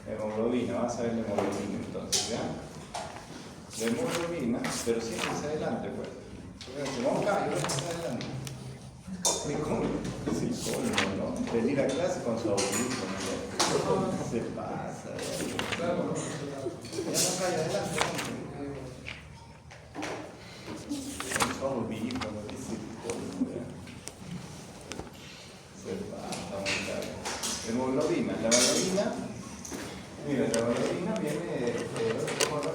Hemoglobina, vamos a ver la hemoglobina entonces, ¿ya? La hemoglobina, pero siempre hacia adelante, pues. Vamos acá, yo voy hacia adelante. Es el colmo, ¿no? Venir a clase con su audífono, ¿no? Se pasa, ya no cae adelante, con su audífono, es el colmo, ¿ya? Se pasa, muy caro. Hemoglobina, la hemoglobina, mira, la hemoglobina viene de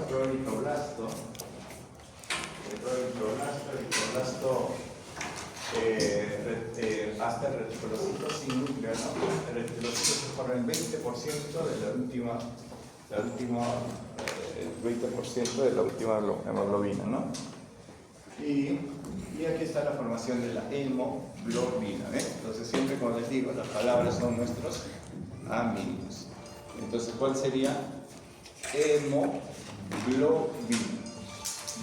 clorofiblasto. El clorofiblasto hasta el reticulocito sin núcleo, ¿no? El reticulocito se forma el 20% de la última, el 20% de la última hemoglobina, ¿no? Y aquí está la formación de la hemoglobina, ¿eh? Entonces siempre, como les digo, las palabras son nuestros amigos. Entonces, ¿cuál sería? Hemoglobina.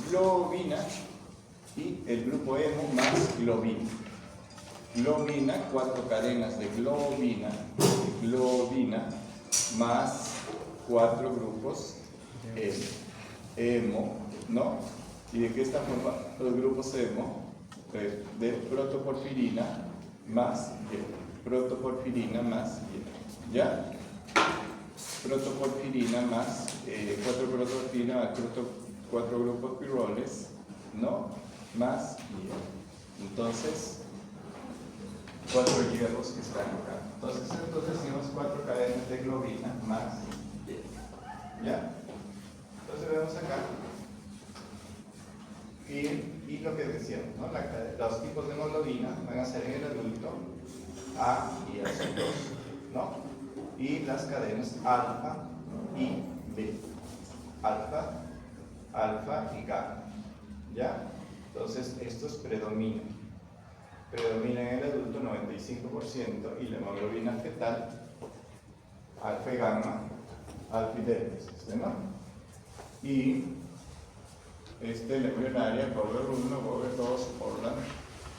Globina y el grupo hemo más globina. Globina, 4 cadenas de globina más 4 grupos hemo, ¿no? ¿Y de qué están formados los grupos hemo? De protoporfirina más hierro. Protoporfirina más hierro. ¿Ya? Protoporfirina más 4 protoporfirina más 4 grupos piroles, ¿no? Más hierro. Entonces, 4 hierros que están acá. Entonces decimos 4 cadenas de globina más hierro. ¿Ya? Entonces vemos acá. Y lo que decíamos, ¿no? Los tipos de hemoglobina van a ser en el adulto A y A2, ¿no? Y las cadenas alfa y B. Alfa y gamma. ¿Ya? Entonces estos predominan. Predominan en el adulto 95% y la hemoglobina fetal, alfa y gamma, alfa y delta, ¿no? Y la embrionaria, cover 1, cover 2, Portland.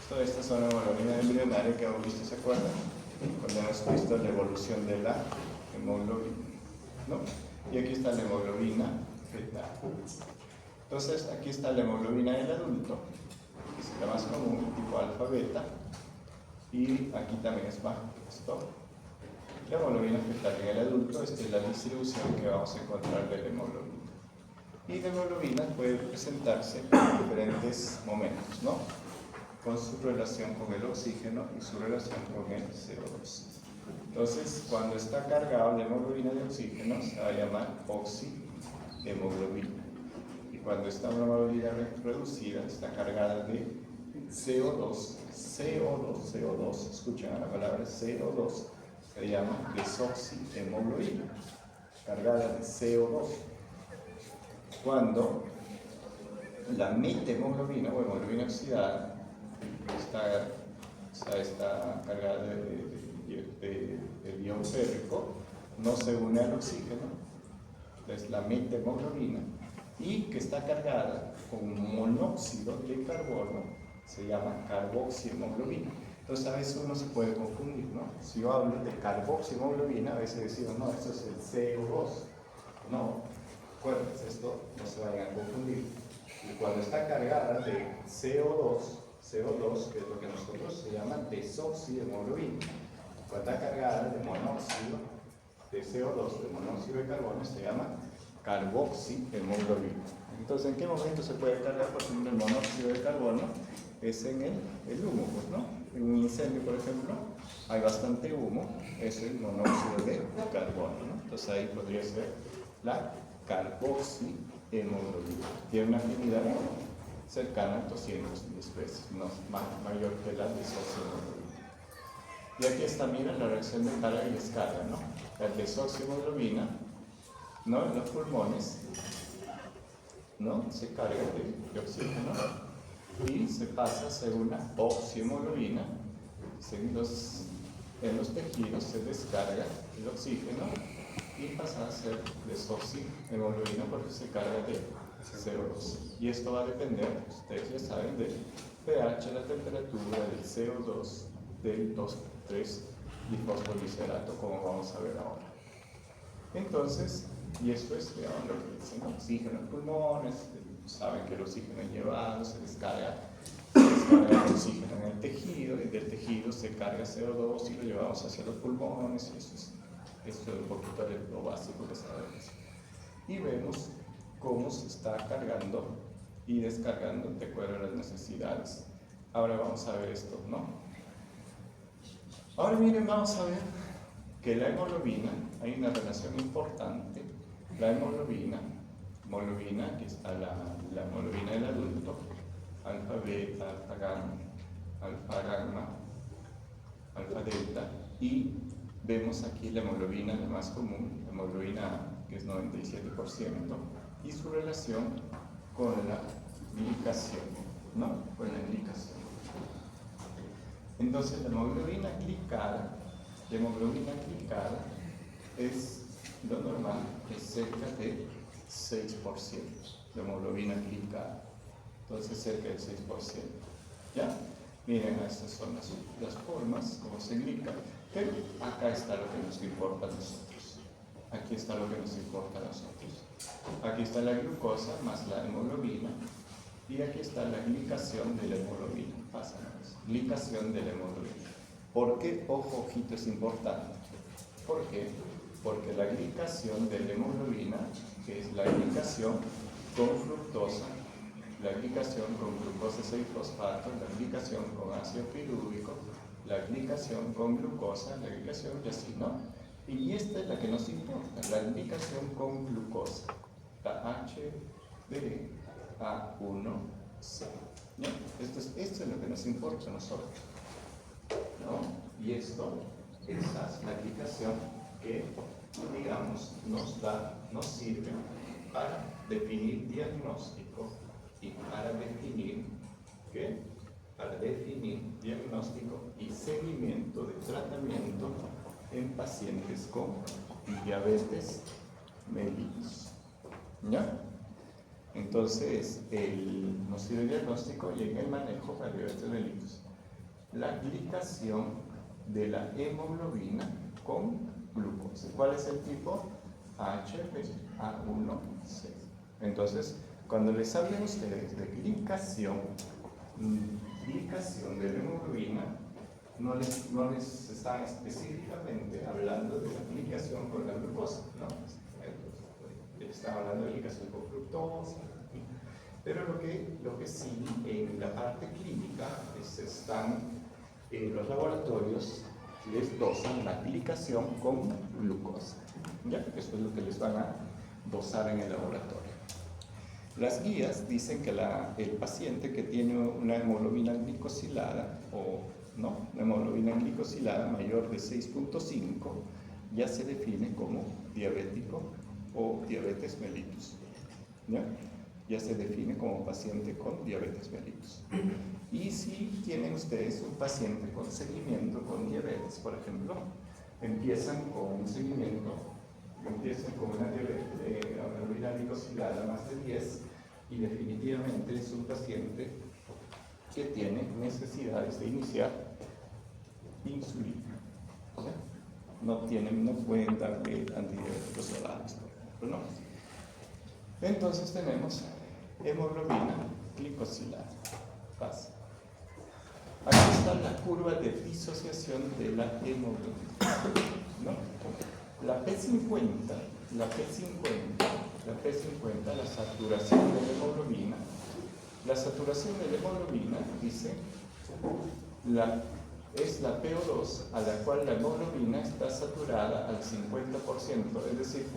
Todas estas son hemoglobinas embrionarias que hemos visto, ¿se acuerdan? Cuando hemos visto la evolución de la hemoglobina, ¿no? Y aquí está la hemoglobina fetal. Entonces, aquí está la hemoglobina del adulto, que es la más común, tipo alfa beta, y aquí también es bajo esto. La hemoglobina fetal en el adulto, esta es la distribución que vamos a encontrar de la hemoglobina. Y la hemoglobina puede presentarse en diferentes momentos, ¿no? Con su relación con el oxígeno y su relación con el CO2. Entonces, cuando está cargado la hemoglobina de oxígeno, se va a llamar oxihemoglobina. Y cuando está una hemoglobina reducida, está cargada de CO2, escuchen la palabra CO2, se llama desoxihemoglobina, cargada de CO2. Cuando la methemoglobina o hemoglobina oxidada está cargada de ion férrico, no se une al oxígeno, es la methemoglobina, y que está cargada con monóxido de carbono, se llama carboxihemoglobina. Entonces a veces uno se puede confundir, ¿no? Si yo hablo de carboxihemoglobina, a veces decimos, no, esto es el CO2. No, acuérdense, esto no se vayan a confundir. Y cuando está cargada de CO2, que es lo que nosotros se llama desoxihemoglobina, cuando está cargada de monóxido de CO2, de monóxido de carbono, se llama carboxihemoglobina. Entonces, ¿en qué momento se puede cargar? Por ejemplo, el monóxido de carbono es en el humo, pues, ¿no? En un incendio, por ejemplo, hay bastante humo, es el monóxido de carbono, ¿no? Entonces ahí podría ser la carboxihemoglobina. Tiene una afinidad cercana a 210 veces, no mayor que la desoxihemoglobina. Y aquí está, mira, la reacción de carga y descarga, ¿no? La desoxihemoglobina, ¿no? En los pulmones, ¿no? Se carga de oxígeno y se pasa a ser una oxihemoglobina. En los tejidos se descarga el oxígeno y pasa a ser desoxihemoglobina porque se carga de CO2. Y esto va a depender, ustedes ya saben, del pH, la temperatura, del CO2, del 2,3 difosfoglicerato, como vamos a ver ahora. Entonces, y esto es, digamos, lo que dicen, ¿no? Oxígeno en pulmones, saben que el oxígeno llevado se descarga el oxígeno en el tejido, y del tejido se carga CO2 y lo llevamos hacia los pulmones, y esto es un poquito de lo básico que sabemos. Y vemos cómo se está cargando y descargando de acuerdo a las necesidades. Ahora vamos a ver esto, ¿no? Ahora miren, vamos a ver que la hemoglobina, hay una relación importante. La hemoglobina, aquí está la hemoglobina del adulto, alfa beta, alfa gamma, alfa delta, y vemos aquí la hemoglobina, la más común, la hemoglobina A, que es 97%, y su relación con la glicación, ¿no? Con la glicación. Entonces, la hemoglobina glicada es lo normal, es cerca de 6%, de hemoglobina glicada. Entonces, cerca del 6%. ¿Ya? Miren, estas son las formas, cómo se glica. Pero acá está lo que nos importa a nosotros. Aquí está lo que nos importa a nosotros. Aquí está la glucosa más la hemoglobina. Y aquí está la glicación de la hemoglobina. Pásanos. Glicación de la hemoglobina. ¿Por qué, ojo, ojito, es importante? ¿Por qué? Porque la glicación de la hemoglobina, que es la glicación con fructosa, la glicación con glucosa 6-fosfato, la glicación con ácido pirúvico, la glicación con glucosa, la glicación y así, ¿no? Y esta es la que nos importa, la glicación con glucosa, la HbA1c. ¿No? Esto es lo que nos importa a nosotros, ¿no? Y esto, esa es la glicación que, digamos, nos sirve para definir diagnóstico y para definir, ¿qué? Para definir diagnóstico y seguimiento de tratamiento en pacientes con diabetes mellitus. ¿Ya? Entonces, nos sirve el diagnóstico y en el manejo para diabetes mellitus. La glicación de la hemoglobina con glucosa. ¿Cuál es el tipo? HbA1c. Entonces, cuando les hablen ustedes de glicación de la hemoglobina, no les están específicamente hablando de la glicación con la glucosa, ¿no? Les están hablando de glicación con fructosa, pero lo que sí en la parte clínica están en los laboratorios, les dosan la glicación con glucosa, ¿ya? Eso es lo que les van a dosar en el laboratorio. Las guías dicen que el paciente que tiene una hemoglobina glicosilada una hemoglobina glicosilada mayor de 6.5 ya se define como diabético o diabetes mellitus. ¿Ya? Ya se define como paciente con diabetes mellitus. Y si tienen ustedes un paciente con seguimiento con diabetes, por ejemplo, empiezan con un seguimiento, empiezan con una hemoglobina glicosilada más de 10 y definitivamente es un paciente que tiene necesidades de iniciar insulina. ¿Ya? No pueden darle antidiabéticos orales, por ejemplo, ¿no? Entonces tenemos hemoglobina glicosilada. Fácil. Aquí está la curva de disociación de la hemoglobina, ¿no? La P50, la saturación de la hemoglobina. La saturación de la hemoglobina, dice, es la PO2 a la cual la hemoglobina está saturada al 50%, es decir,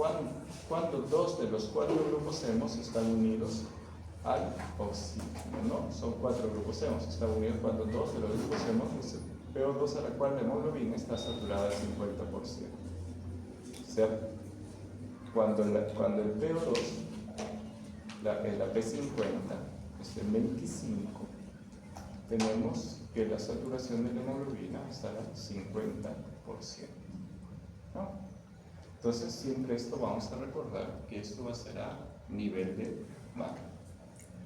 cuando dos de los 4 grupos hemos están unidos al oxígeno, ¿no? Son 4 grupos hemos, están unidos cuando 2 de los grupos hemos, es PO2 a la cual la hemoglobina está saturada al 50%. O sea, cuando el PO2, la P50, es el 25, tenemos que la saturación de la hemoglobina está al 50%, ¿no? Entonces, siempre esto vamos a recordar que esto va a ser a nivel del mar.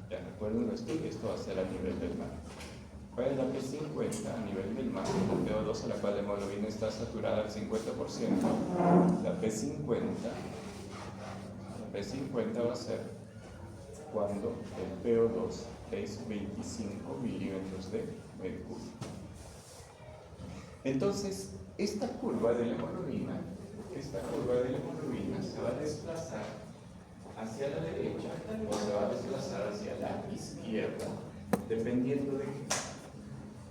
Ya recuerden esto, que esto va a ser a nivel del mar. ¿Cuál es la P50 a nivel del mar? El PO2 a la cual la hemoglobina está saturada al 50%. La P50 va a ser cuando el PO2 es 25 milímetros de mercurio. Entonces, esta curva de la hemoglobina se va a desplazar hacia la derecha o se va a desplazar hacia la izquierda, dependiendo de qué.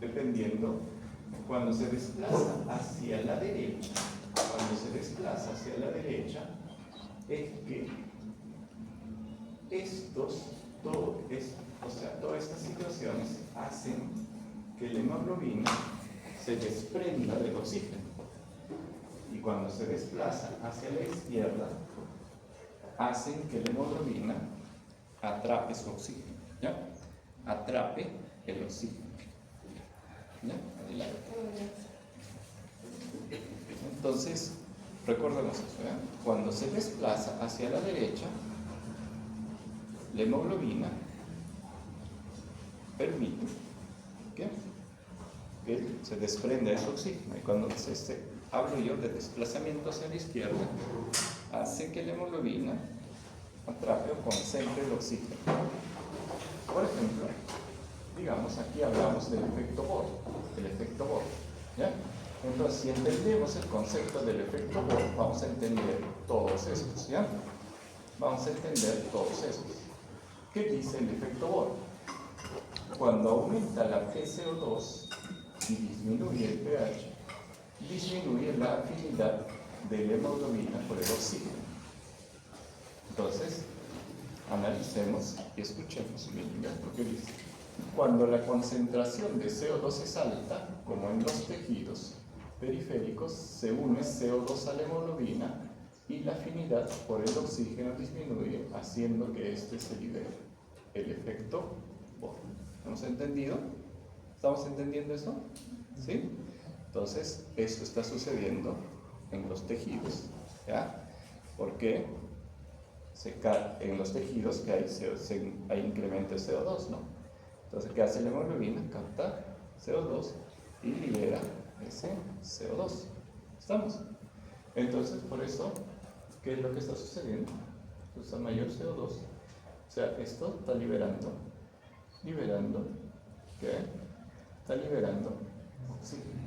Dependiendo, cuando se desplaza hacia la derecha, es que todas estas situaciones hacen que la hemoglobina se desprenda del oxígeno. Y cuando se desplaza hacia la izquierda, hacen que la hemoglobina atrape su oxígeno, ¿ya? Atrape el oxígeno. ¿Ya? Adelante. Entonces, recordemos eso, ¿ya? Cuando se desplaza hacia la derecha, la hemoglobina permite que se desprenda ese oxígeno. Y cuando hablo yo de desplazamiento hacia la izquierda, hace que la hemoglobina atrape o concentre el oxígeno. Por ejemplo, digamos, aquí hablamos del efecto Bohr. ¿Ya? Entonces, si entendemos el concepto del efecto Bohr, vamos a entender todos estos, ¿ya? Vamos a entender todos estos. ¿Qué dice el efecto Bohr? Cuando aumenta la PCO2 y disminuye el pH, disminuye la afinidad de la hemoglobina por el oxígeno. Entonces, analicemos y escuchemos bien lo que dice. Cuando la concentración de CO2 es alta, como en los tejidos periféricos, se une CO2 a la hemoglobina y la afinidad por el oxígeno disminuye, haciendo que éste se libere. El efecto Bohr. ¿Hemos entendido? ¿Estamos entendiendo eso? ¿Sí? Entonces, esto está sucediendo en los tejidos, ¿ya? Porque en los tejidos que hay incremento de CO2, ¿no? Entonces, ¿qué hace la hemoglobina? Capta CO2 y libera ese CO2. ¿Estamos? Entonces, por eso, ¿qué es lo que está sucediendo? Pues a mayor CO2. O sea, esto está liberando, ¿qué? Está liberando oxígeno.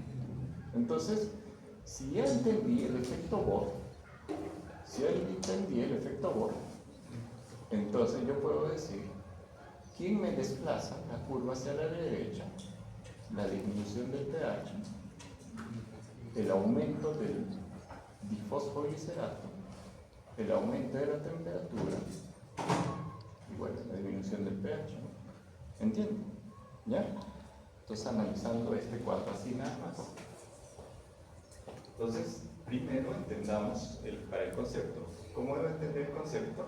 Entonces, si ya entendí el efecto Bohr, entonces yo puedo decir, ¿quién me desplaza la curva hacia la derecha? La disminución del pH, el aumento del difosfoglicerato, el aumento de la temperatura y bueno, la disminución del pH. ¿Entienden? ¿Ya? Entonces, analizando este cuadro así nada más. Entonces, primero entendamos para el concepto. ¿Cómo debo entender el concepto?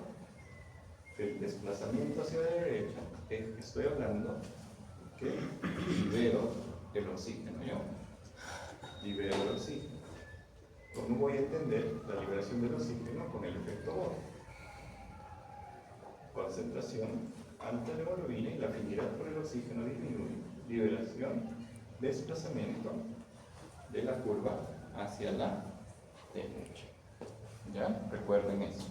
El desplazamiento hacia la derecha, estoy hablando que libero el oxígeno, libero el oxígeno. ¿Cómo voy a entender la liberación del oxígeno? Con el efecto Bohr. Concentración alta de hemoglobina y la afinidad por el oxígeno disminuye. Liberación, desplazamiento de la curva hacia la derecha. ¿Ya? Recuerden eso.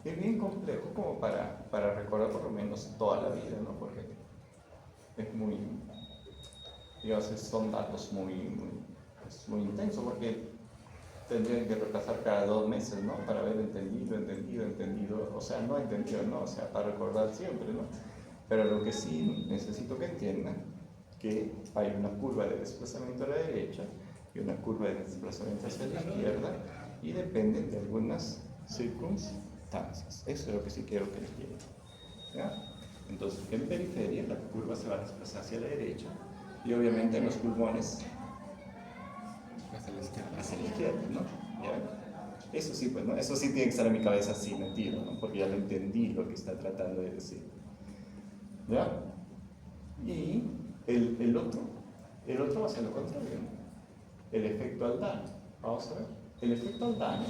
Es bien complejo como para recordar por lo menos toda la vida, ¿no? Porque es muy, digamos, son datos muy intensos, porque tendrían que repasar cada 2 meses, ¿no? Para haber entendido, o sea, no entendido, ¿no? O sea, para recordar siempre, ¿no? Pero lo que sí necesito que entiendan, que hay una curva de desplazamiento a la derecha y una curva de desplazamiento hacia la izquierda, y dependen de algunas circunstancias. Eso es lo que sí quiero que entiendan, ¿ya? Entonces, en periferia la curva se va a desplazar hacia la derecha, y obviamente en los pulmones hacia la izquierda, ¿no? ¿Ya? Eso sí, pues, ¿no? Eso sí tiene que estar en mi cabeza así metido, ¿no? Porque ya lo entendí lo que está tratando de decir, ¿ya? Y el otro va a ser lo contrario, ¿no? El efecto Aldana. Vamos a ver. El efecto Aldana.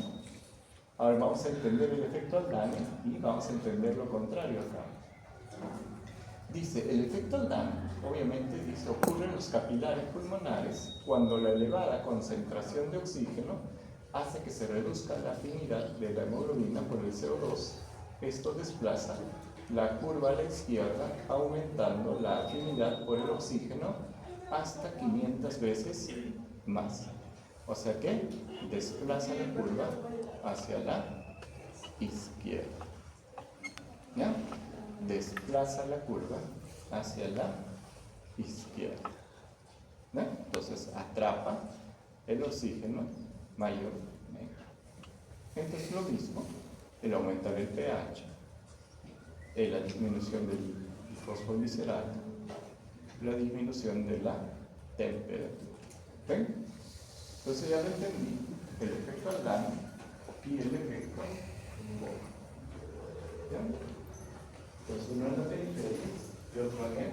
Ahora vamos a entender el efecto Aldana y vamos a entender lo contrario acá. Dice, el efecto Aldán, obviamente, dice, ocurre en los capilares pulmonares cuando la elevada concentración de oxígeno hace que se reduzca la afinidad de la hemoglobina por el CO2. Esto desplaza la curva a la izquierda, aumentando la afinidad por el oxígeno hasta 500 veces más. O sea que desplaza la curva hacia la izquierda. ¿Ya? Desplaza la curva hacia la izquierda. ¿No? Entonces atrapa el oxígeno mayormente. Entonces lo mismo, el aumentar el pH, la disminución del fosfoglicerato, la disminución de la temperatura. ¿Ven? Entonces ya lo entendí, el efecto Aldán y el efecto Bohr. ¿Ya? Entonces uno en la periferia y otro en el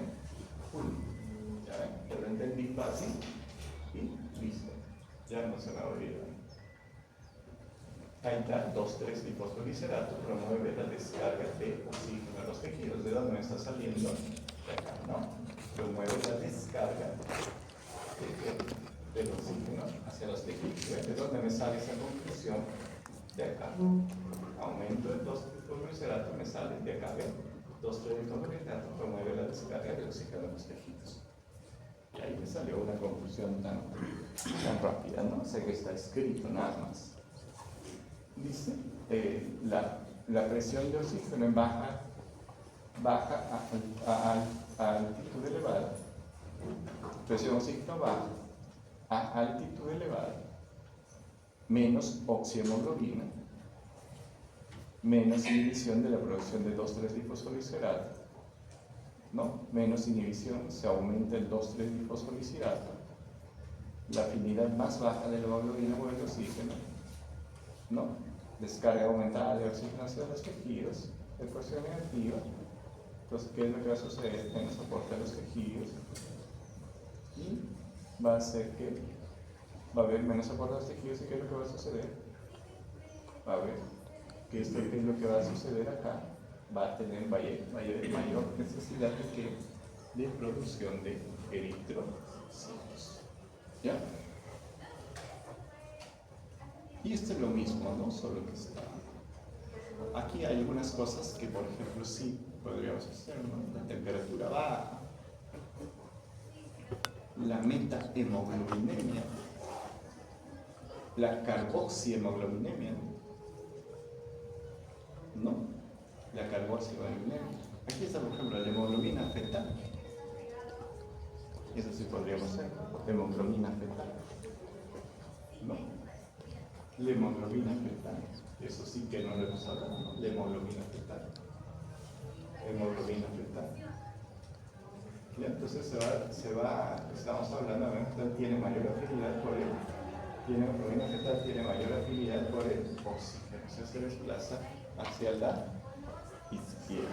pulmón. ¿Ya ven? Ya lo entendí fácil y listo. Ya no se me va a olvidar. Ahí está, 2,3-difosfoglicerato promueve la descarga de oxígeno a los tejidos. ¿De dónde me está saliendo? De acá, ¿no? Promueve la descarga del oxígeno hacia los tejidos. ¿De dónde me sale esa conclusión? De acá. Aumento del 2,3-difosfoglicerato me sale de acá. 2,3-difosfoglicerato promueve la descarga del oxígeno a los tejidos. Y ahí me salió una conclusión tan rápida, ¿no? Sé que está escrito nada más. Dice, la presión de oxígeno baja a altitud elevada. Presión de oxígeno baja a altitud elevada, menos oxihemoglobina, menos inhibición de la producción de 2,3-difosfoglicerato, ¿no? Menos inhibición, se aumenta el 2,3-difosfoglicerato, la afinidad más baja de la hemoglobina por el oxígeno, ¿no? Descarga aumentada de oxígeno hacia los tejidos, ecuación negativa. Entonces, ¿qué es lo que va a suceder? Menos soporte a los tejidos y va a hacer que va a haber menos soporte a los tejidos. ¿Y qué es lo que va a suceder? Va a haber que esto es lo que va a suceder acá. Va a tener mayor necesidad de ¿qué? De producción de eritrocitos. ¿Ya? Y esto es lo mismo, ¿no? Solo que está. Aquí hay algunas cosas que, por ejemplo, sí podríamos hacer, ¿no? La temperatura baja, la metahemoglobinemia, la carboxiemoglobinemia, ¿no? La carboxiemoglobinemia. Aquí está, por ejemplo, la hemoglobina fetal. Eso sí podríamos hacer, hemoglobina fetal, ¿no? La hemoglobina fetal, eso sí que no lo hemos hablado, ¿no? La hemoglobina fetal. Hemoglobina fetal. ¿Ya? Entonces estamos hablando, tiene mayor afinidad por hemoglobina fetal tiene mayor afinidad por el oxígeno, o sea, se desplaza hacia la izquierda.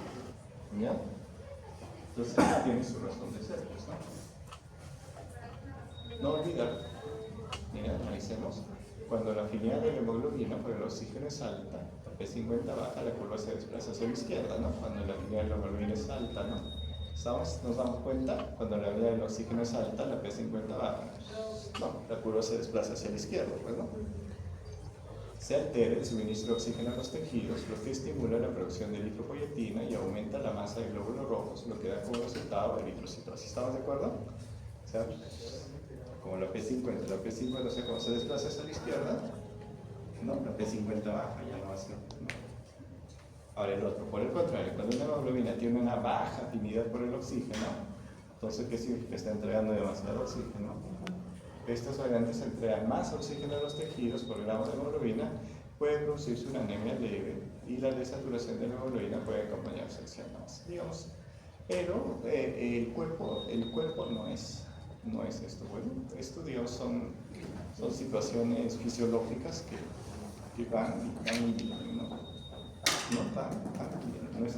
¿Ya? Entonces tiene su razón de ser, pues, ¿no? No olvidar, mira, analicemos. Cuando la afinidad de la hemoglobina por el oxígeno es alta, la P50 baja, la curva se desplaza hacia la izquierda, ¿no? Cuando la afinidad de la hemoglobina es alta, ¿no? ¿Nos damos cuenta? Cuando la afinidad del oxígeno es alta, la P50 baja. No, la curva se desplaza hacia la izquierda, pues, ¿no? Se altera el suministro de oxígeno a los tejidos, lo que estimula la producción de eritropoyetina y aumenta la masa de glóbulos rojos, lo que da como resultado eritrocitosis. ¿Estamos de acuerdo? O sea, como la P50, o sea, cuando se desplaza hacia la izquierda, no, la P50 baja, ya no hace. No. Ahora el otro, por el contrario, cuando una hemoglobina tiene una baja afinidad por el oxígeno, entonces, ¿qué significa? Está entregando demasiado oxígeno. Estas variantes entregan más oxígeno a los tejidos por gramo de hemoglobina, puede producirse una anemia leve y la desaturación de la hemoglobina puede acompañarse de cianosis, digamos. Pero el cuerpo no es esto. Bueno, esto, digamos, son situaciones fisiológicas que van bien, ¿no? No tan bien, no es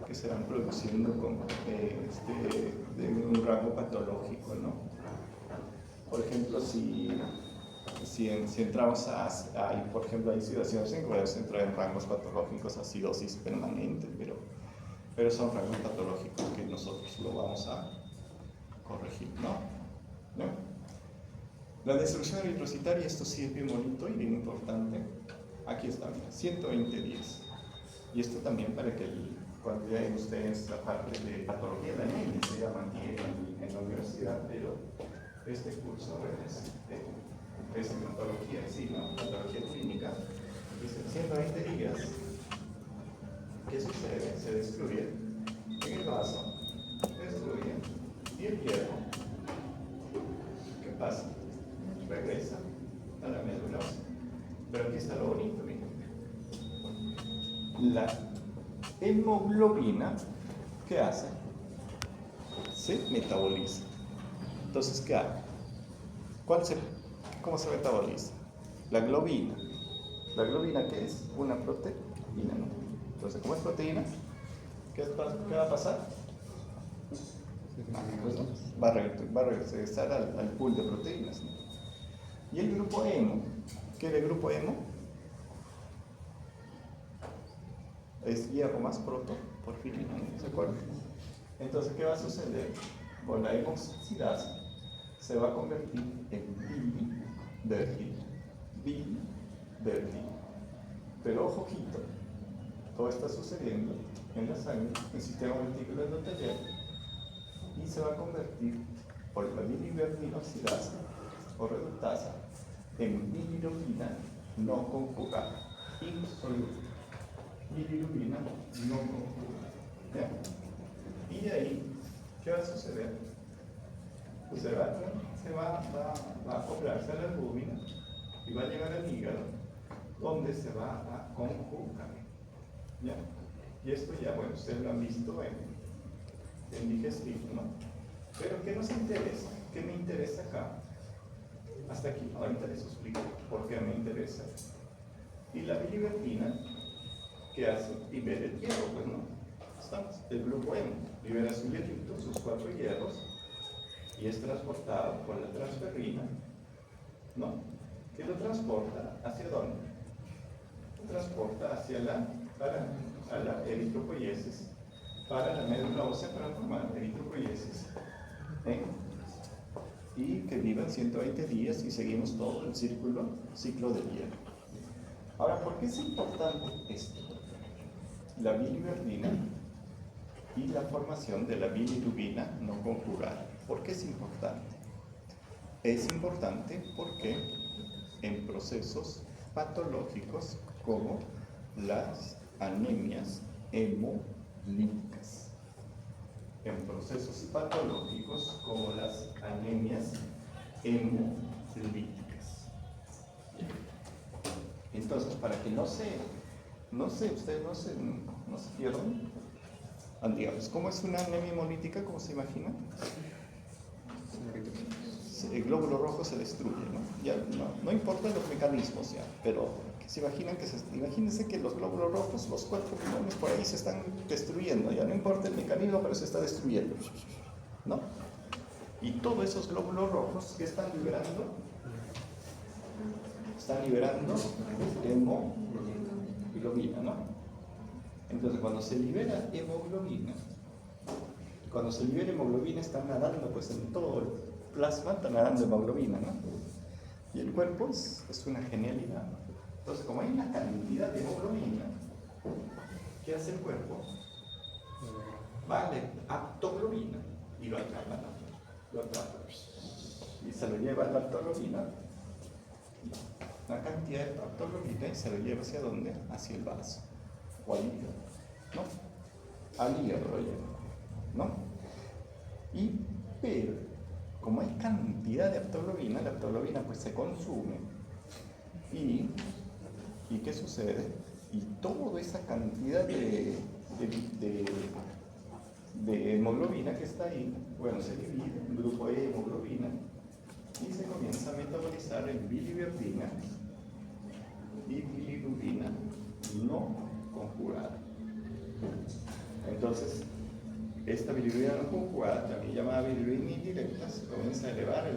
que se van produciendo de un rango patológico, ¿no? Por ejemplo, si entramos por ejemplo, hay situaciones en que podemos entrar en rangos patológicos, acidosis permanente, pero pero son rasgos patológicos que nosotros lo vamos a corregir, ¿no? ¿No? La destrucción eritrocitaria, esto sí es bien bonito y bien importante. Aquí está, mira, 120 días. Y esto también para que cuando vean ustedes la parte de patología de la anemia, se llama aquí en la universidad, pero este curso es hematología, sí, ¿no? Patología clínica. Dice 120 días. ¿Qué sucede? Se destruye en el vaso, se destruye, y el hierro, ¿qué pasa? Regresa a la médula ósea. Pero aquí está lo bonito, miren. La hemoglobina, ¿qué hace? Se metaboliza. Entonces, ¿qué hace? ¿Cómo se metaboliza? La globina. ¿La globina qué es? Una proteína, ¿no? Entonces, ¿cómo es proteína? ¿Qué va a pasar? Pues no, va a regresar al pool de proteínas, ¿no? Y el grupo hemo, ¿qué es el grupo hemo? Es hierro más protoporfirina, ¿no? ¿Se acuerdan? Entonces, ¿qué va a suceder? Con la hemoxidasa se va a convertir en biliverdina. Pero ojito, todo está sucediendo en la sangre, en el sistema reticular endotelial, y se va a convertir por la biliverdina oxidasa o reductasa en bilirubina no conjugada, insoluble. Bilirubina no conjugada. ¿Ya? Y de ahí, ¿qué va a suceder? Pues se va a acoplarse a la albúmina y va a llegar al hígado, donde se va a conjugar. ¿Ya? Y esto ya, bueno, ustedes lo han visto en digestivo, ¿no? Pero ¿qué nos interesa? ¿Qué me interesa acá? Hasta aquí, ahorita les explico por qué me interesa. Y la biliverdina, ¿qué hace? Libera el hierro, pues, ¿no? Estamos, el grupo hemo libera su hierrito, sus 4 hierros, y es transportado por la transferrina, ¿no? ¿Qué lo transporta? ¿Hacia dónde? Lo transporta hacia la eritropoiesis, para la médula ósea, para formar eritropoiesis, ¿eh? Y que vivan 120 días y seguimos todo el ciclo del hierro. Ahora, ¿por qué es importante esto? La biliverdina y la formación de la bilirubina no conjugada. ¿Por qué es importante? Es importante porque en procesos patológicos como las anemias hemolíticas, en procesos patológicos como las anemias hemolíticas. Entonces, para que ustedes no se pierdan, digamos, ¿cómo es una anemia hemolítica? ¿Cómo se imagina? El glóbulo rojo se destruye, ¿no? Ya no importan los mecanismos ya, pero imagínense que los glóbulos rojos, los 4 pulmones por ahí se están destruyendo, ya no importa el mecanismo, pero se está destruyendo, ¿no? Y todos esos glóbulos rojos que están liberando hemoglobina, ¿no? Entonces, cuando se libera hemoglobina, están nadando pues en todo el plasma, está nadando hemoglobina, ¿no? Y el cuerpo es una genialidad, ¿no? Entonces, como hay una cantidad de hemoglobina, ¿qué hace el cuerpo? Va a la aptoglobina y lo atrapa, y se lo lleva a la aptoglobina, una cantidad de aptoglobina, y se lo lleva ¿hacia dónde? Hacia el vaso, o al hígado, ¿no? Al hígado lo lleva, ¿no? Pero, como hay cantidad de aptoglobina, la aptoglobina pues se consume, y ¿qué sucede? Y toda esa cantidad de hemoglobina que está ahí, bueno, se divide en grupo de hemoglobina y se comienza a metabolizar en biliverdina y bilirubina no conjugada. Entonces, esta bilirubina no conjugada, también llamada bilirubina indirecta, se comienza a elevar,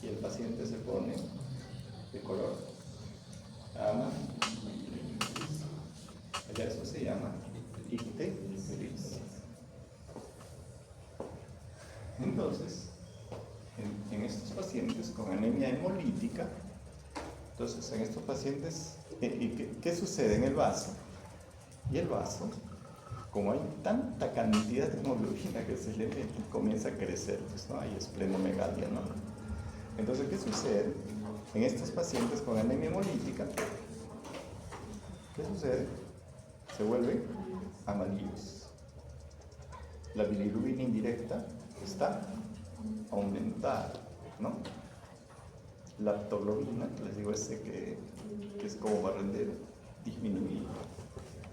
y el paciente se pone de color amarillo. Ya es entonces, en estos pacientes con anemia hemolítica, entonces en estos pacientes, ¿qué sucede en el vaso? Y el vaso, como hay tanta cantidad de hemoglobina que se le mete, comienza a crecer, pues, ¿no? Hay esplenomegalia, ¿no? Entonces, ¿qué sucede? En estos pacientes con anemia hemolítica, ¿qué sucede? Se vuelven amarillos. La bilirrubina indirecta está aumentada, ¿no? La aptoglobina, les digo que es como barrendero, disminuida.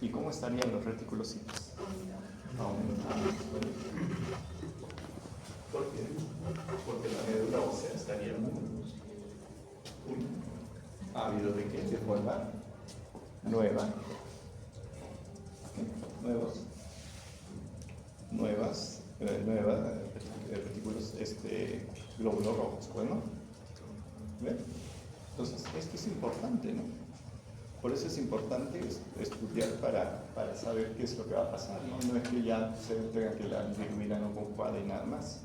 ¿Y cómo estarían los reticulocitos? Aumentados. ¿Por qué? Porque la médula ósea estaría muy ávido de qué? De formar nuevas retículos glóbulos rojos, bueno. ¿Ven? Entonces, esto es importante, ¿no? Por eso es importante estudiar para saber qué es lo que va a pasar, ¿no? No es que ya se tenga que la bilirrubina no conjugada y nada más.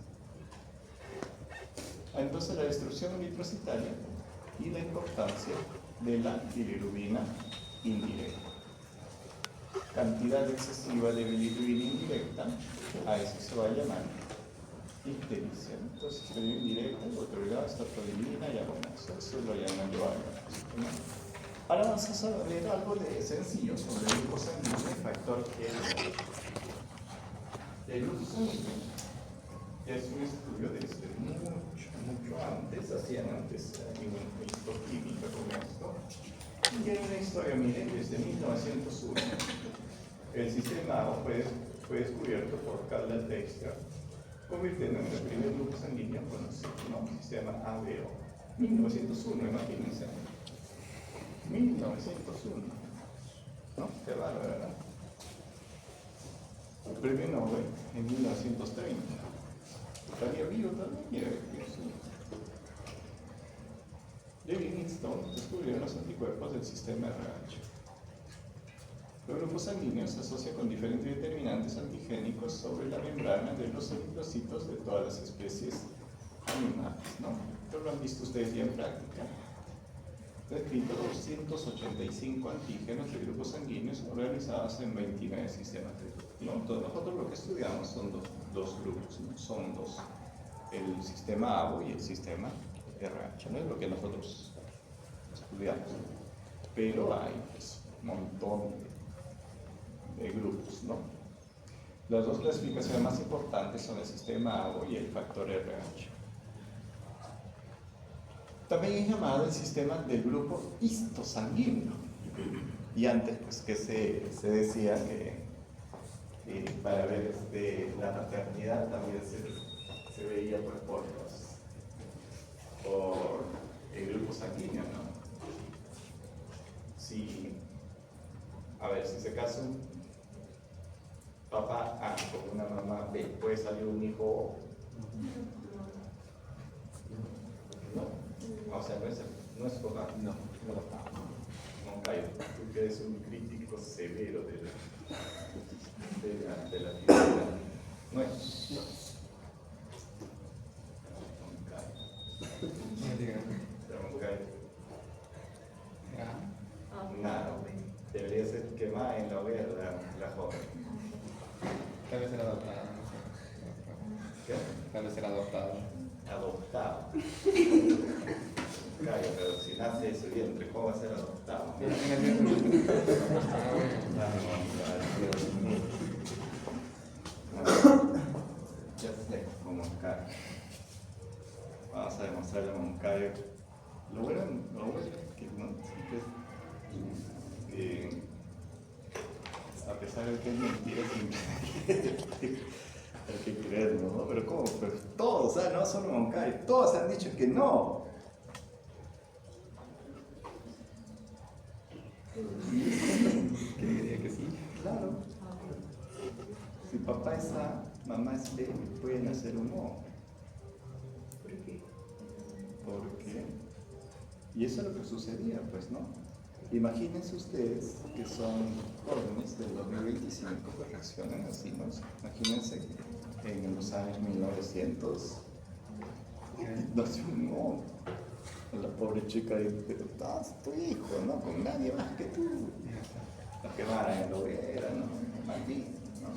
Entonces, la destrucción eritrocitaria y la importancia de la bilirrubina indirecta. Cantidad excesiva de bilirrubina indirecta, a eso se va a llamar ictericia. Entonces, bilirrubina indirecta, autoridad, estatrobulina, y bueno, eso lo llaman ¿no? Ahora vamos a ver algo de sencillo sobre el grupo sanguíneo, el factor G. El grupo sanguíneo ya es un estudio desde mucho antes, hacían antes histoquímica con esto. Y hay una historia, miren, desde 1901. El sistema A fue descubierto por Carl Dexter, convirtiendo en el primer grupo sanguíneo conocido, ¿no? Sistema ABO. 1901, imagínense. 1901. ¿No? Qué raro, ¿verdad? El premio Nobel en 1930. Estaría vivo también, mira, Livingstone descubrió los anticuerpos del sistema RH. Los grupos sanguíneos se asocian con diferentes determinantes antigénicos sobre la membrana de los eritrocitos de todas las especies animales, ¿no? Esto lo han visto ustedes ya en práctica. Descrito 285 antígenos de grupos sanguíneos organizados en 29 sistemas de grupos, ¿no? Entonces nosotros lo que estudiamos son dos grupos, ¿no? Son dos, el sistema ABO y el sistema RH, ¿no? Es lo que nosotros estudiamos, pero hay pues, un montón de grupos, ¿no? Las dos clasificaciones más importantes son el sistema ABO y el factor RH. También es llamado el sistema del grupo histosanguíneo. Y antes, pues, que se decía que para ver la paternidad también se veía pues, por el grupo sanguíneo, ¿no? A ver, si se casa un papá A con una mamá B, puede salir un hijo O. ¿No? O sea, no es papá. No, Caio, tú que eres un crítico severo de la física. No es. Nada, debería ser quemada en la hoguera la joven. Tal vez era adoptada. ¿Qué? Tal vez era adoptada. Adoptado. Claro, pero si nace de su vientre, ¿cómo va a ser adoptado? Ya sé, como Moncayo. Vamos a demostrarle a Moncayo. Lo bueno es que, ¿no? Que a pesar de que es mentira, hay que creerlo, ¿no? Pero ¿cómo? Pero todos, no solo Moncayo, todos han dicho que no. ¿Qué diría que sí? Claro. Si papá es A, mamá es B, pueden hacer un O. ¿Por qué? Porque. Y eso es lo que sucedía, pues, ¿no? Imagínense ustedes que son jóvenes del 2025 que reaccionan así, ¿no? Imagínense en los años 1900. Nació no. La pobre chica dijo, pero estás tu hijo, ¿no? Con nadie más que tú. La quemaron en la hoguera, ¿no? Maldito, ¿no?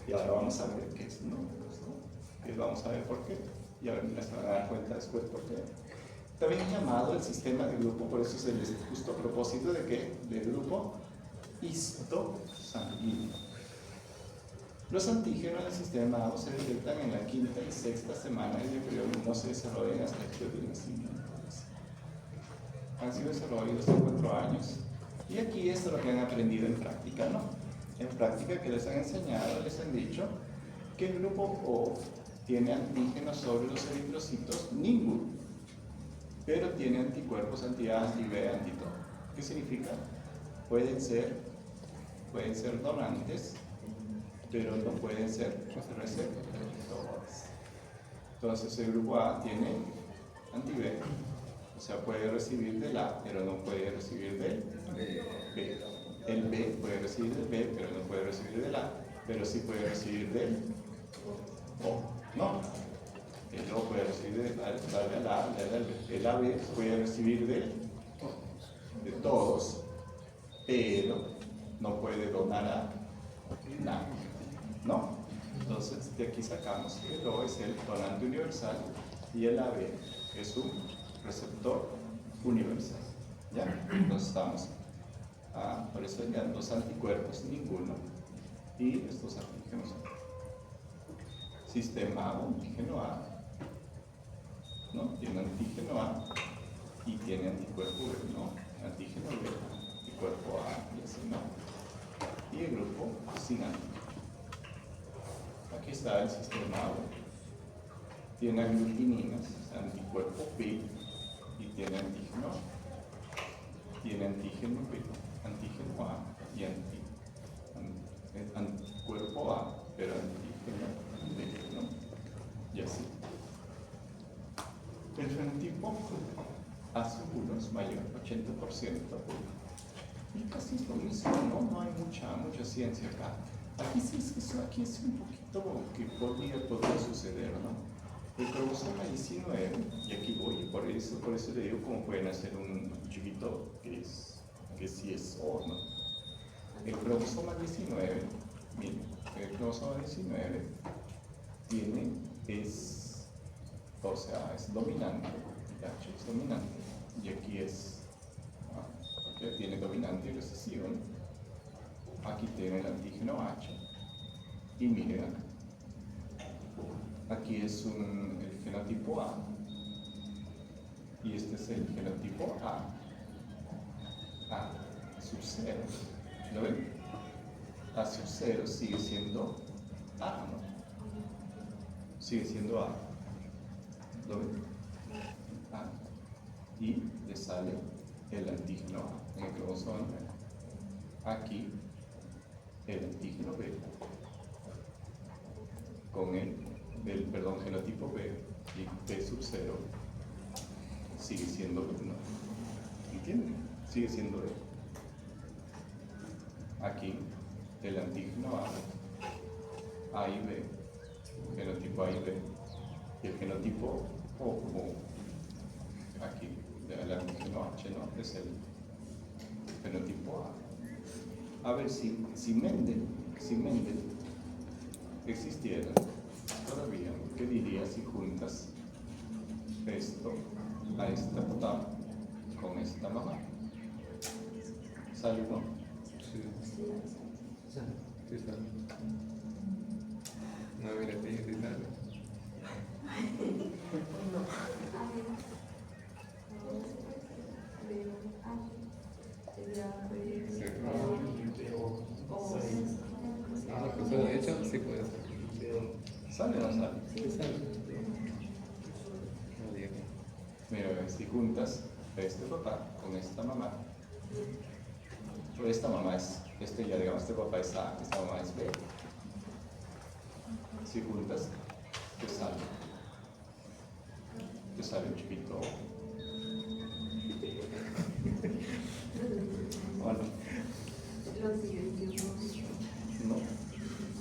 Y ahora vamos a ver qué es, ¿no? Y vamos a ver por qué. Y ahora se van a dar cuenta después por qué. También llamado el sistema de grupo, por eso es el justo propósito de qué? Del grupo histosanguíneo. Los antígenos del sistema A se detectan en la quinta y sexta semana del periodo y no se desarrollan hasta el periodo de nacimiento. Han sido desarrollados en 4 años. Y aquí esto es lo que han aprendido en práctica, ¿no? En práctica que les han enseñado, les han dicho que el grupo O tiene antígenos sobre los eritrocitos, ninguno, pero tiene anticuerpos anti-A, anti-B, anti-todo. ¿Qué significa? Pueden ser donantes, pero no pueden ser receptores. Entonces el grupo A tiene anti-B, o sea, puede recibir del A, pero no puede recibir del B. El B puede recibir del B, pero no puede recibir del A, pero sí puede recibir del O. No. El O puede recibir del A, del B. El AB puede recibir de todos, pero no puede donar a nadie. ¿No? Entonces, de aquí sacamos que el O es el donante universal y el AB es un receptor universal. ¿Ya? Entonces estamos, por eso ya los anticuerpos, ninguno, y estos antígenos. Sistema A, antígeno A, ¿no? Tiene antígeno A y tiene anticuerpo B, ¿no? Antígeno B, anticuerpo A y así, ¿no? Y el grupo sin antígeno. Aquí está el sistema A. Tiene aglutininas, anticuerpo B, y tiene antígeno A. Tiene antígeno B, antígeno A y anticuerpo A, pero antígeno B, ¿no? Y así. El fenotipo A1 es mayor, 80%. Y casi es lo mismo, ¿no? No hay mucha ciencia acá. Aquí sí aquí es un poquito que podría suceder, ¿no? El cromosoma 19, y aquí voy, y por eso le digo cómo pueden hacer un chiquito que sí es O, ¿no? El cromosoma 19, miren, el cromosoma 19 es dominante, H es dominante, y aquí tiene dominante y recesivo, ¿no? Aquí tiene el antígeno H, y miren acá. Aquí es el genotipo A, y este es el genotipo A sub 0, ¿lo ven? A sub 0 sigue siendo A, ¿no? Sigue siendo A, ¿lo ven? A, y le sale el antígeno A en el cromosoma 9. Aquí el antígeno B con el genotipo B y B sub 0 sigue siendo 1. ¿Entienden? Sigue siendo E. Aquí el antígeno A y B, genotipo A y B, y el genotipo O como aquí, el antígeno H, ¿no? Es el fenotipo A. A ver, si Mendel existiera todavía, ¿qué dirías si juntas esto a esta papá con esta mamá? ¿Sale, no? Sí. Sí sale. No, mira, sí sale. Pues de hecho, sí puede ser. ¿Sale o no sale? Sí sale. No digo. Mira, si juntas a este papá con esta mamá, esta mamá es, ya digamos, este papá es A, esta mamá es B. Si juntas, te sale un chiquito. ¿O no? No.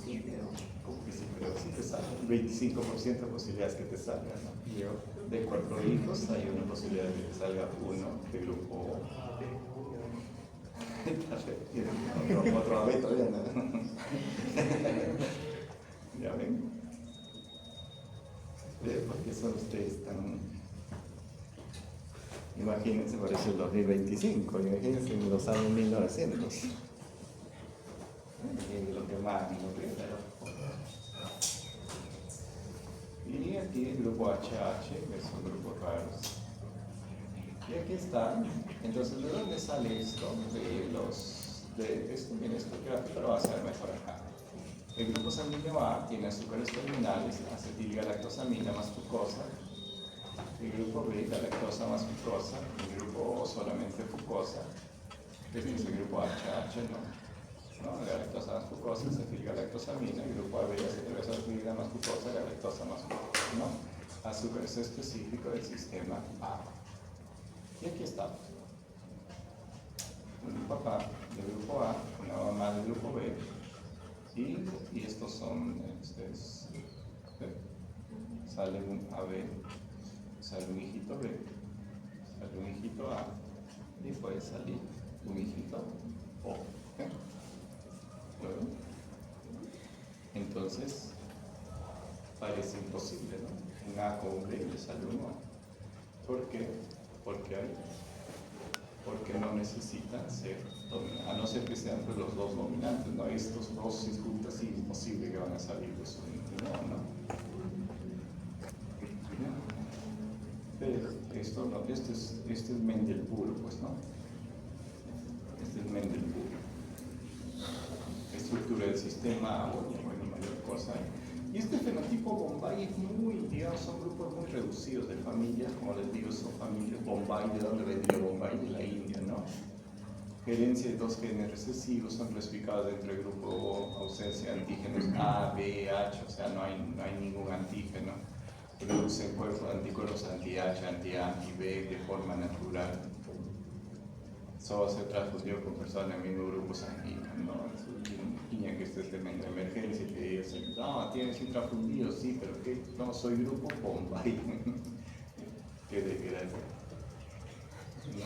Sí, pero. ¿Cómo que sí, pero sí? 25% de posibilidades que te salga, ¿no? Yo, de 4 hijos, hay una posibilidad de que salga uno de grupo B. Otro AB todavía, ¿no? ¿Ya ven? Porque son ustedes tan... Imagínense, por eso el 2025, imagínense en los años 1900. Y lo que más, y aquí el grupo HH, que son grupos raros. Y aquí está. Entonces, ¿de dónde sale esto? Mira, esto gráfico lo va a hacer mejor acá. El grupo sanguíneo A tiene azúcares terminales, acetilgalactosamina más glucosa. El grupo B, galactosa más glucosa. El grupo O, solamente glucosa. Este es el grupo HH, ¿no? Galactosa más glucosa, acetilgalactosamina. El grupo AB, acetilgalactosamina más glucosa, galactosa más glucosa, ¿no? Azúcares específicos del sistema A. Y aquí está. Un papá del grupo A, una mamá del grupo B. Y estos son, sale un AB, sale un hijito B, sale un hijito A, y puede salir un hijito O. ¿Luego? Entonces, parece imposible, ¿no? Un A con un B le sale un O. ¿Por qué? Porque no necesitan ser dominantes, a no ser que sean pues, los dos dominantes, ¿no? Estos dos si juntas sí es imposible que van a salir pues no. Pero esto no, este es Mendel puro, pues no. Este es Mendel puro. Estructura del sistema, bueno, mayor cosa. Y este fenotipo Bombay es muy, digamos, son grupos muy reducidos de familias, como les digo, son familias Bombay, ¿de dónde vendría Bombay? De la India, ¿no? Herencia de 2 genes recesivos son clasificados dentro del grupo ausencia de antígenos A, B, H, o sea, no hay ningún antígeno. Producen cuerpos anticuerpos anti-H, anti-A, anti-B de forma natural. Solo se transfundió con personas del mismo grupo sanguíneo, ¿no? Que este es de emergencia y te dicen, no, tienes intrafundido, sí, pero ¿qué? No, soy grupo Bombay. ¿Qué de qué edad? ¿No?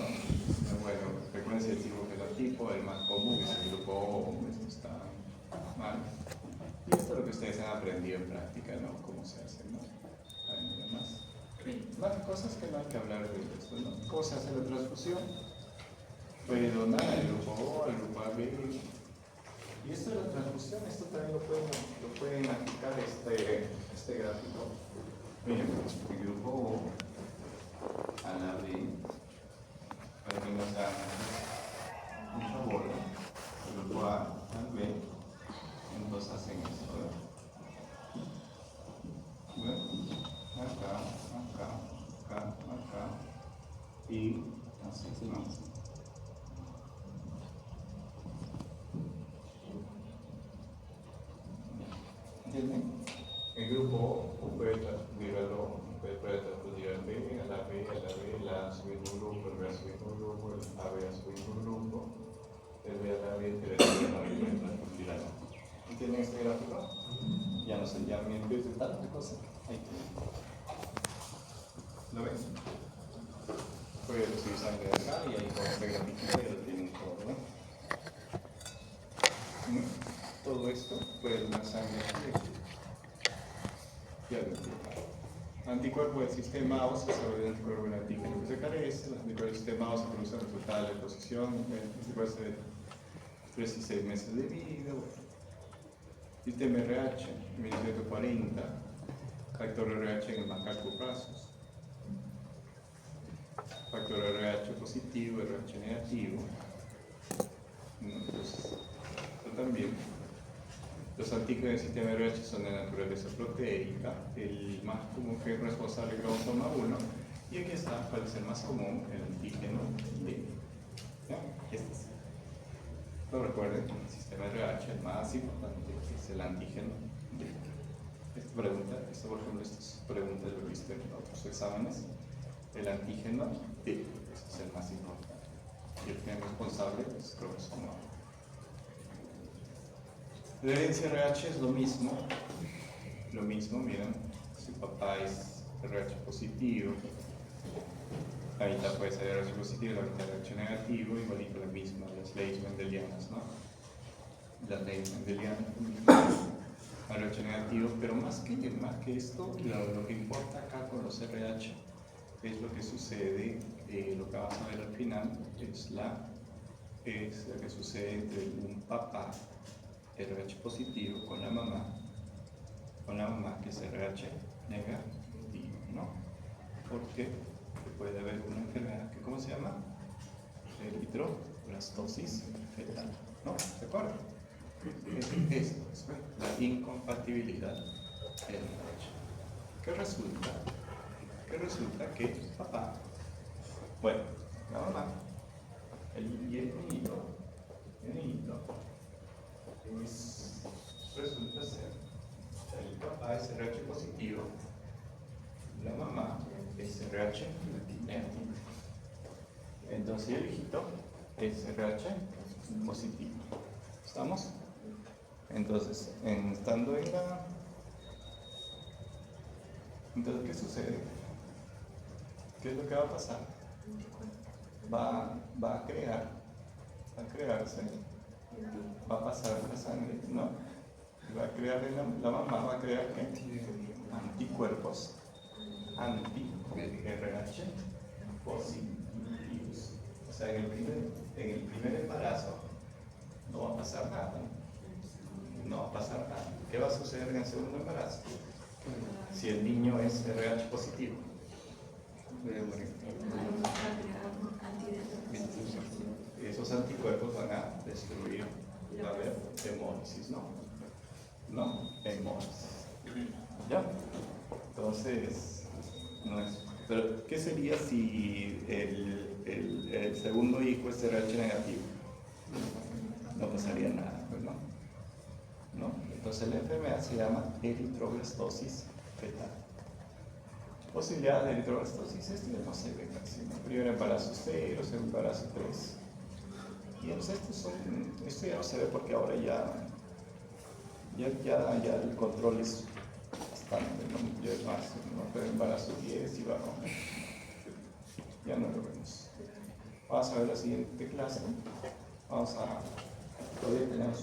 Bueno, frecuencia del tipo fenotipo, el más común es el grupo O, esto está mal. Y esto es lo que ustedes han aprendido en práctica, ¿no? Cómo se hace, ¿no? Más cosas que no hay que hablar de esto, ¿no? ¿Cómo se hace la transfusión? Pero nada, el grupo O, el grupo AB. Y esto de la transfusión, esto también lo pueden aplicar este gráfico. Miren, el grupo O a la B, para que nos hagan un favor, el grupo A al B, entonces hacen esto, ¿verdad? Acá, y así, ¿no? ¿Entienden? El grupo O puede transfundir al O, puede transfundir al B, a la B, el A a su mismo grupo, el B a su mismo grupo, el AB a su mismo grupo, el B a la B, el B a la B puede transfundir al O. ¿Entienden este gráfico? Ya no sé, ya me empiezo de tanta cosa. Ahí tienen. ¿Lo ven? Puede recibir sangre de acá y ahí con este gráfico ya lo tienen todo, ¿no? Todo esto puede donar sangre aquí. Ya lo entiendo. Anticuerpo del sistema O se sabe del anticuerpo del antígeno que se carece, los anticuerpos del sistema O se producen resultado de la exposición, después de 3 y 6 meses de vida. Sistema RH, 1940, factor RH en el macaco brazos. Factor RH positivo, RH negativo. Entonces, esto también. Los antígenos del sistema RH son de naturaleza proteica, el más común que es responsable del cromosoma 1, y aquí está cuál es el más común, el antígeno D. ¿Ya? Este es. Lo recuerden, el sistema RH, el más importante es el antígeno D. Esta pregunta, por ejemplo, estas preguntas lo viste en otros exámenes. El antígeno D, este es el más importante. Y el gen responsable es cromosoma 1. La herencia RH es lo mismo. lo mismo, miren, si papá es RH positivo, la mitad puede ser RH positivo, la mitad RH negativo, igualito lo mismo, las leyes mendelianas, ¿no? Las leyes mendelianas, RH negativo, pero más que esto, lo que importa acá con los RH es lo que sucede, lo que vamos a ver al final, es lo que sucede entre un papá RH positivo con la mamá que es RH negativo, ¿no? Porque puede haber una enfermedad que, ¿cómo se llama? Eritroblastosis fetal, ¿no? ¿Se acuerdan? Esto es la incompatibilidad RH. ¿Qué resulta? Que resulta que papá, bueno, la mamá, y el niñito, resulta ser, el papá es RH positivo, la mamá es RH negativo. Entonces el hijito es RH positivo. ¿Estamos? Entonces, estando en la... Entonces, ¿qué sucede? ¿Qué es lo que va a pasar? Va a crearse, va a pasar la sangre, ¿no? Va a crear la mamá va a crear ¿qué? Anticuerpos anti-RH positivos. O sea, en el primer embarazo no va a pasar nada. No va a pasar nada. ¿Qué va a suceder en el segundo embarazo? Si el niño es RH positivo. Esos anticuerpos van a destruir, va a haber hemólisis, ¿no? ¿No? Hemólisis. ¿Ya? Entonces, no es. Pero, ¿qué sería si el segundo hijo es RH negativo? No pasaría nada, pues, ¿no? ¿No? Entonces la enfermedad se llama eritroblastosis fetal. Posibilidad de eritroblastosis, esto ya no se ve casi, ¿no? Primer embarazo 0, segundo embarazo 3. Y entonces esto ya no se ve porque ahora ya el control es bastante, ¿no? Ya es más, ¿no? Pero embarazo 10 y bajo. Ya no lo vemos. Vamos a ver la siguiente clase. Todavía tenemos